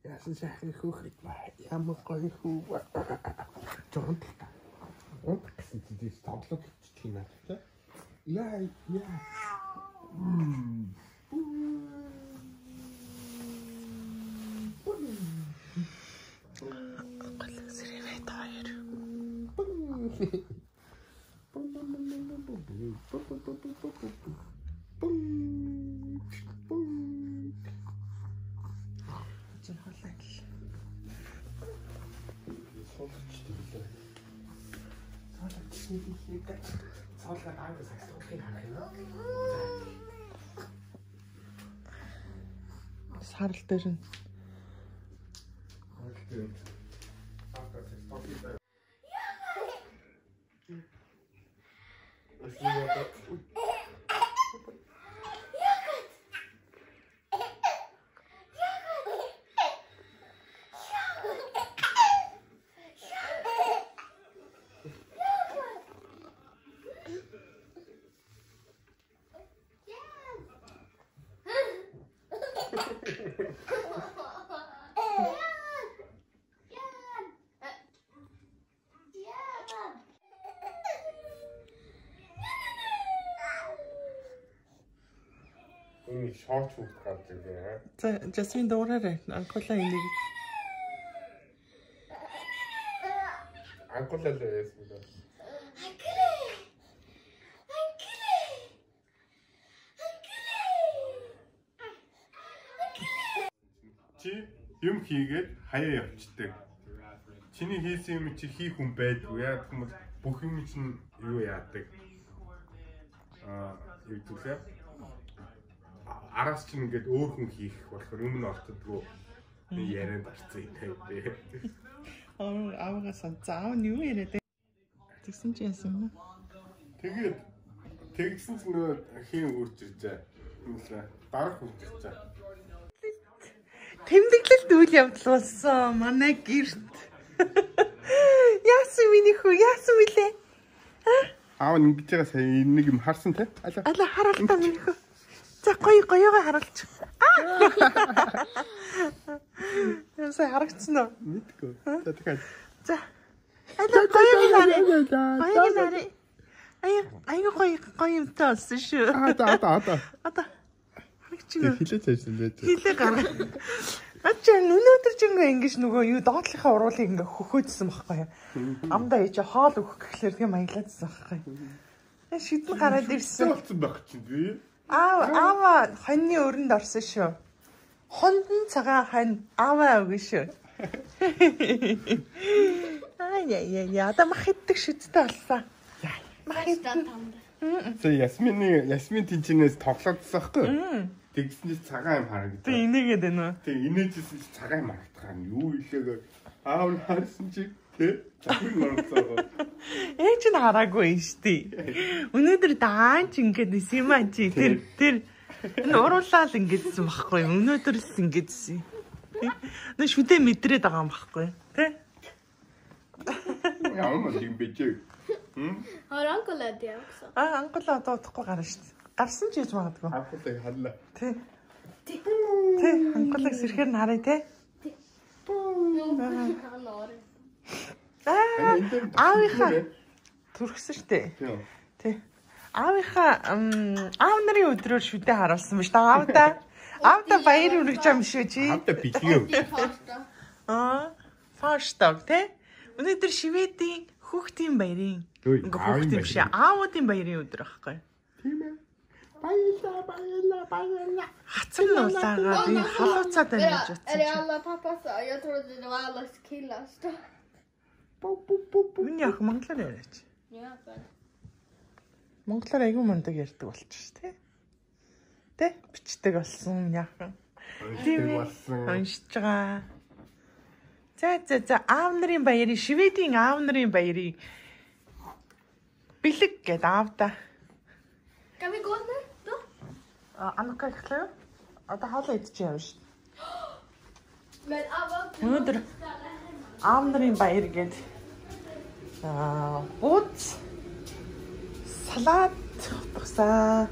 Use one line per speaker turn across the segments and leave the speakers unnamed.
Яасан сайхан хөөхөд ба ямар гоё хүү. Жонт. Гэсэн чинь тоглоод идчих юм аа тий. Яа. Сарал дээр нь. Ini short food garч ирээ. За Жасмин дуураарай. Анкула энийг. Анкула л яасан бэ? Чи юм хийгээд хаяа явчихдаг. Чиний хийсэн юм чи хийх хүн байдгүй. Яг хүмүүс бүх юм чинь юу яадаг. Юу гэвэл араас чинь ингээд өөр хүн хийх болохоор өмнө ортодгүй би яриад орцсон юм тий. Аваагаас заав нь юу яриад тэгсэн чи яасан юм. Тэгээд тэгсэн чинь нөгөө хийн үрж иржээ. Юусаа дарах үрж иржээ. Тэмдэглэлт үйл явдал болсон манай гэрт. Яасан миний хүү яасан мөлий? Аав ингэж байгаа сая нэг юм харсан тий? Алаа хараалтаа миний хүү. За гоёгоо харуулчих. Ясаа харагдсан уу? Мэдгүй. За тэгэхээр. За. Алаа гоёгоо харъя. Гоё юмтай болсон шүү. Одоо. Харагч. Хилээ цайсан байж. Хилээ гарга. Ачаа өнөөдөр ч ингэж нөгөө юу доотлихаа уруулыг ингээ хөхөөдсөн байхгүй юу? Амдаа ээж хоол өгөх гэхлээр тийм маяглаадсан байхгүй юу? Шидэн гараад ирсэн. Болсон байх чинь би. Аава хоньны өрөнд орсон шүү. Хондон цагаан хонь ааваа өгнө шүү. Яа одоо мах иддэг шүттэй болсон. Мах иддэг. Ясмин тэнчнээс тоглоодсон байхгүй. Тэгснээс цагаан юм харагдав. Тэг инээгээд байна уу? Тэг инээжсэн чи цагаан юм харагдах юм. Юу илээгээ аав харсан чи тий? Захын морцоо. Ээж нь хараагүй юм штий. Өнөөдөр даанч ингээд исэн юм аа чи тэр нууруулаад ингэдсэн байхгүй. Өнөөдөр л ингэдсэн. Нэ шүдэ мэдрээд байгаа юм байхгүй. Тий? Яамаа юм бэж. Анкула диавсан. Анкула одоо утахгүй гарна штий. Гарсан ч хийж магадгүй. Анкулыг харлаа. Тий. Анкулыг сэрхээр нь харъя те. Аавынхаа төрхсөн штэ. Тий. Аавынхаа аав нарын өдрөөр шүдэ харуулсан ба шүү. Аавда баяр хүргэж байгаа юм шүү чи. Аавда бэлгээ. Фаштаг те. Өнөөдөр Шведийн хүүхдийн баярын. Хүүхдийн биш аавуудын баярын өдөр байхгүй. Тийм ээ. Байлаа. Хацар нуулаагаа би халууцаад байна гэж утсан. Ариала папас jag trodde det var allas killar stå. Миний ах монголоор яриач. Яа байна. Монголоор айгүй мундаг ярьдаг болчих тий. Тэ бичдэг болсон миний ах. Тийм уншиж байгаа. За аав нарын баярын Шведийн аав нарын баярын бэлэг гэдэг аавда. Kan vi gå nu då? Анка ихлээ. Одоо хоолоо идчих юм шүү. Өнөөдөр аав нарын баяр гээд Бууз салат утгасан.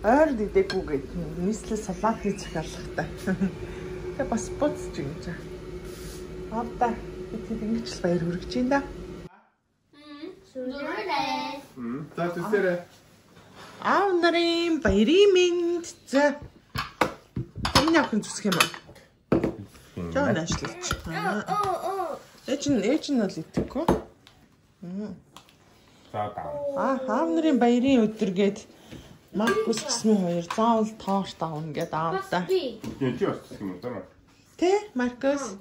Ойр дээгүүгээд нийслэл салаатны захиалгатай. Тэгээ бас бууз ч юм жаа. Авда бид ингэж л баяр хүргэж байна да.
За төсөрөө.
Нарын баярын мэнд. За. Энэ охин зүсэх юм аа. Жон ажиллаж. Ээж нь бол идэхгүй. Аав нарын баярын өдөр гээд Маркус гэсэн хоёр заавал тоорт авна гэд аавдаа.
Энд чи бас юм уу?
Тэ Маркус.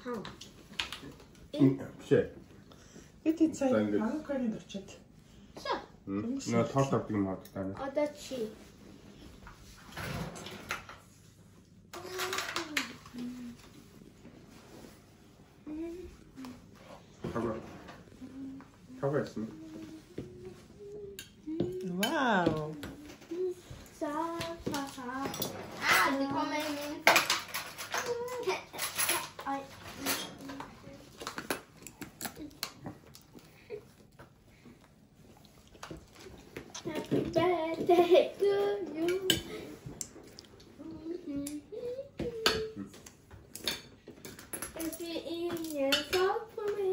Биш.
Бид цаа хангахын дурчаад.
Нөө тоорт авдаг юм аа таа.
Одоо чи.
Хаваасан.
Вау.
Det kommer in min. Happy birthday to you. If you in your soul for me.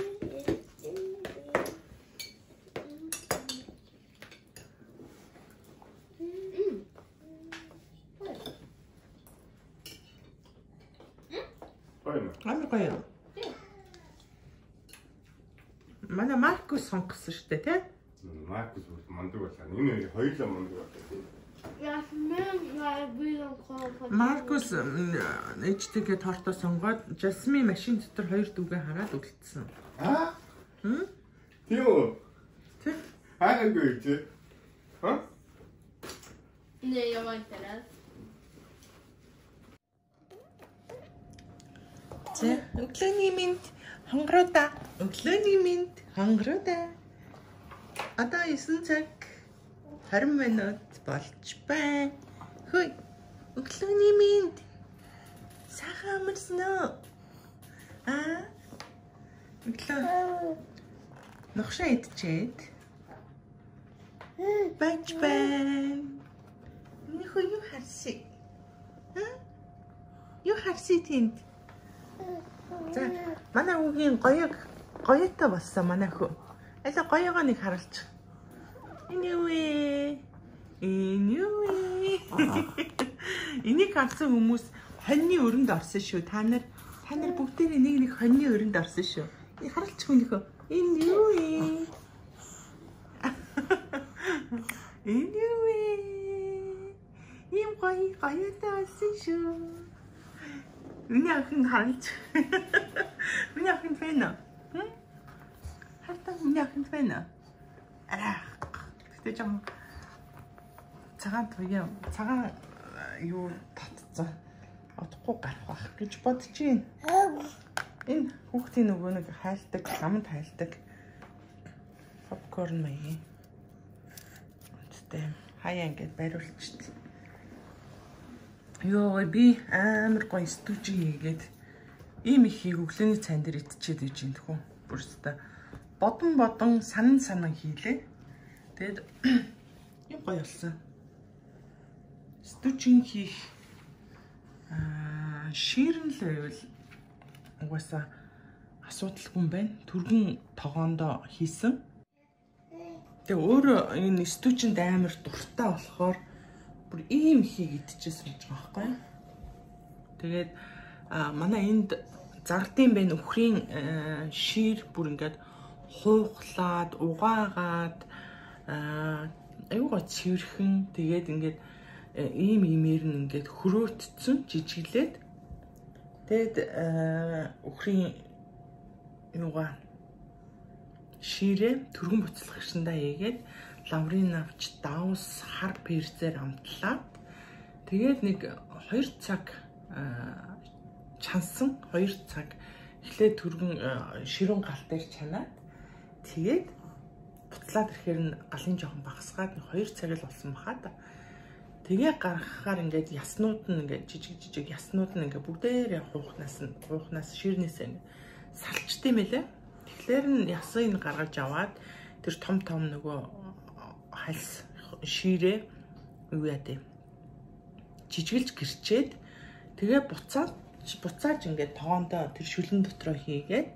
Амар гоё. Манай Маркус сонгосон шүү дээ, тий?
Маркус мундаг байлаа. Энэ хоёулаа мундаг байлаа.
Маркус ээжтэйгээ тортоо сонгоод Жасмин машин дотор хоёр дүүгээ хараад үлдсэн.
Тийм үү?
Тий.
Хаагүй чи?
Nej, jag var inte rädd.
За, өглөөний мэнд хонгороо. Өглөөний мэнд хонгороо. Одоо 9 цаг 20 минут болж байна. Хөөе. Өглөөний мэнд. Сайхан амарсан уу? Өглөө. Нохшоо идчихэд. Бач байна. Нихөө юу харсыг? Юу харсыг тэнд? За, манай үгийн гоётой болсон манай хөө. Алаа гоёгоо нэг харуулж. Энэ юу вэ? Энийг харсан хүмүүс хоньны өрөнд орсон шүү. Та нар бүгдээ нэг хоньны өрөнд орсон шүү. Харуулж хүнийхөө. Энэ юу вэ? Энэ юу вэ? Ийм гоётой болсон шүү. Миний охин харж. Миний охин фэн. Хартаа миний охин фэн. Гэтэ жоо цагаан туяа. Цагаан юу татцсан. Одохгүй гарах байх гэж бодож байна. Энэ хүүхдийн нөгөө нэг хайлтдаг, ламд хайлтдаг. Попкорн маяг. Үнэтэй хаяа ингэж бариулчихлаа. Йоо би амар гоё стужи хийгээд ийм ихийг өглөөний цайн дээр идчихэд иж юм тхүү. Бүрстэ бодон санан хийлээ. Тэгэд юм гоё болсон. Стужин хийх ширэн л байвал угаасаа асуудалгүй юм байна. Түргэн тогоондоо хийсэн. Тэгээ өөр энэ стужинд амар дуртай болохоор бүр ийм ихийг идчихсэн гэж байгаа байхгүй. Тэгээд манай энд зардын байна өхрийн шир бүр ингээд хуухлаад, угаагаад аюугаа цэвэрхэн тэгээд ингээд ийм имээр нь ингээд хөрөөтцөн жижиглээд тэгээд өхрийн юугаа ширээ түргэн буцалгагчдаа ийгээд лаврын авч даус хар перзээр амтлаад тэгээд нэг 2 цаг чансан 2 цаг эхлээд түргэн ширүүн гал дээр чанаад тэгээд буцлаад ирэхээр нь галын жоохон багасгаад 2 цаг л болсон баха та. Тэгээ гаргахаар ингээд яснууд нь ингээд жижиг яснууд нь ингээд бүгдээрээ хуухнаас ширнээсээ салчт юм байлаа. Тэгэхээр нь ясыг гаргаж аваад тэр том нөгөө хальс ширээ юу яа дээ. Жижигэлж гэрчээд тэгээ буцааж ингээд тоогондоо тэр шүлэн дотроо хийгээд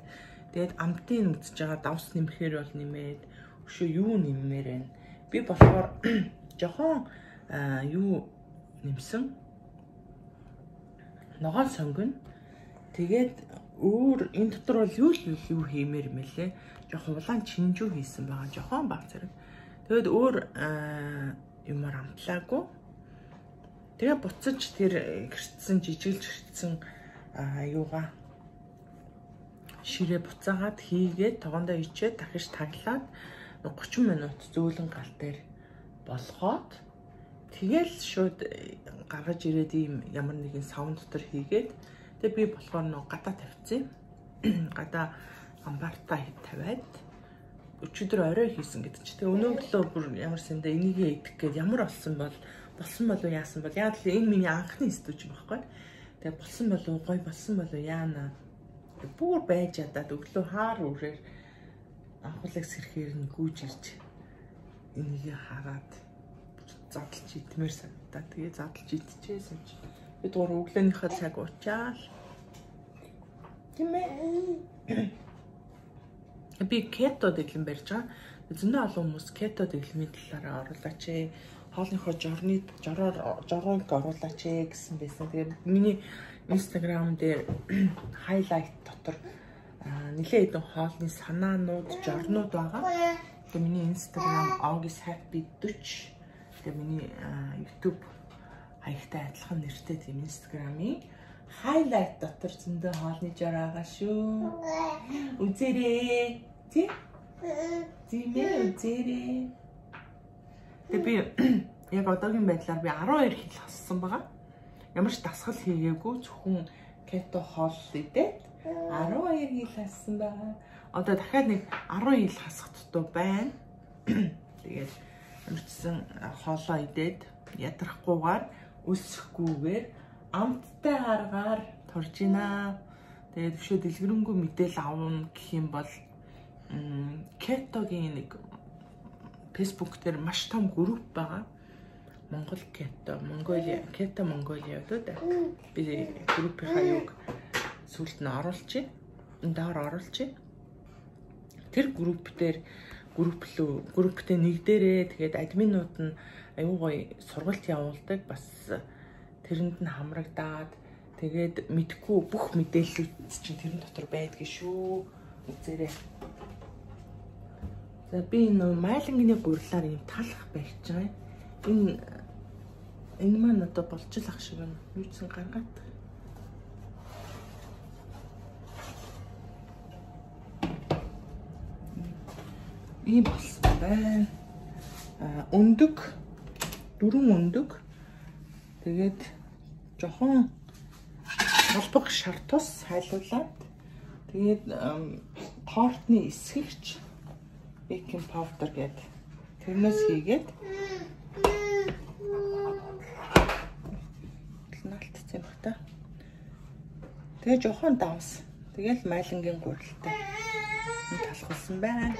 тэгээд амтын үзэж байгаа давс нэмэхээр бол нэмээд өшөө юу нэммээр байна. Би болохоор жохон юу нэмсэн ногоон сонгоно. Тэгээд өөр энэ дотор бол юу хиймээр юм лээ. Жохон улаан чинжүү хийсэн байгаа. Жохон баг зэрэг. Тэгээд өөр юмар амтлаагүй. Тэгээ буцаж тэр гэрчсэн жижиглж гэрчсэн юугаа ширээ буцаагаад хийгээд тогондоо ичээд дахиж таглаад 30 минут зөөлөн гал дээр болгоод тэгэл шууд гаргаж ирээд ийм ямар нэгэн савн дотор хийгээд тэгээ би болохоор нөө гадаа тавьчихсан. Гадаа амбартаа тавиад өчигдөр орой хийсэн гэдэг чи. Тэгээ өнөөглөө бүр ямар сандаа энийгээ идэх гээд ямар болсон болов яасан бол яа гэвэл энэ миний анхны стуж юм баггүй. Тэгээ болсон болов гой болсон болов яана. Бүр байж ядаад өглөө хаар үрээр анхуулаг сэрхээр нь гүйж ирж энийгээ хараад задлж идмээр санагдаа. Тэгээ задлж идчихсэн чи. Би дур өглөөнийхөө цаг уучаал. Тэмээ. Би кето дэглэм барьж байгаа. Зөндөө олон хүмүүс кето дэглэмийн талаараа оруулаач ээ. Хоолныхоо жорыг оруулаач ээ гэсэн байсан. Тэгээ миний Instagram дээр highlight дотор нэлээд хэдэн хоолны санаанууд, жорнууд байгаа. Тэгээ миний Instagram August Happy 40. Тэгээ миний YouTube хаягтай адилхан нэртэй тийм Instagram-ийн highlight дотор зөндөө хоолны жор байгаа шүү. Үзээрэй. Тий? Үзээрэй. Тэгээ би яг одоогийн байдлаар би 12 хил хассан байгаа. Ямар ч дасгал хийгээгүй зөвхөн кето хоол идээд 12 хил хассан байгаа. Одоо дахиад нэг 10 хил хасах тутуу байна. Тэгээд амарчсан хоолоо идээд ядрахгүйгээр өсөхгүйгээр амттай гаргаар турж гинэ. Тэгээд өшөө дэлгэрэнгүй мэдээл авна гэх юм бол кетогийн нэг Facebook дээр маш том групп байгаа. Монгол кето, Монголиа, кето Монголиа гэдэг. Би группийн хаяг сүлд нь оруулчих. Энэ доор оруулчих. Тэр групп дээр групптэй нэгдэрээ тэгээд админууд нь аюу гоё сургалт явуулдаг. Бас тэрэнд нь хамрагдаад тэгээд мэдгүй бүх мэдээллүүд чинь тэрэн дотор байдгийг шүү. Үзээрэй. За би энэ майлангины гурлаар юм талах барьж байгаа. Энэ маань одоо болж л ах шиг байна. Юуцсан гаргаад. Ийм болсон байна. Өндөг 4 өндөг. Тэгээд жохон холбог шар тус хайлуулад тэгээд тортны эсгэгч baking powder гэдэг тэрнээс хийгээд наалтцсан баг та. Тэгээ жохон давс. Тэгэл майлангийн гурилтай. Энэ талхуулсан байна.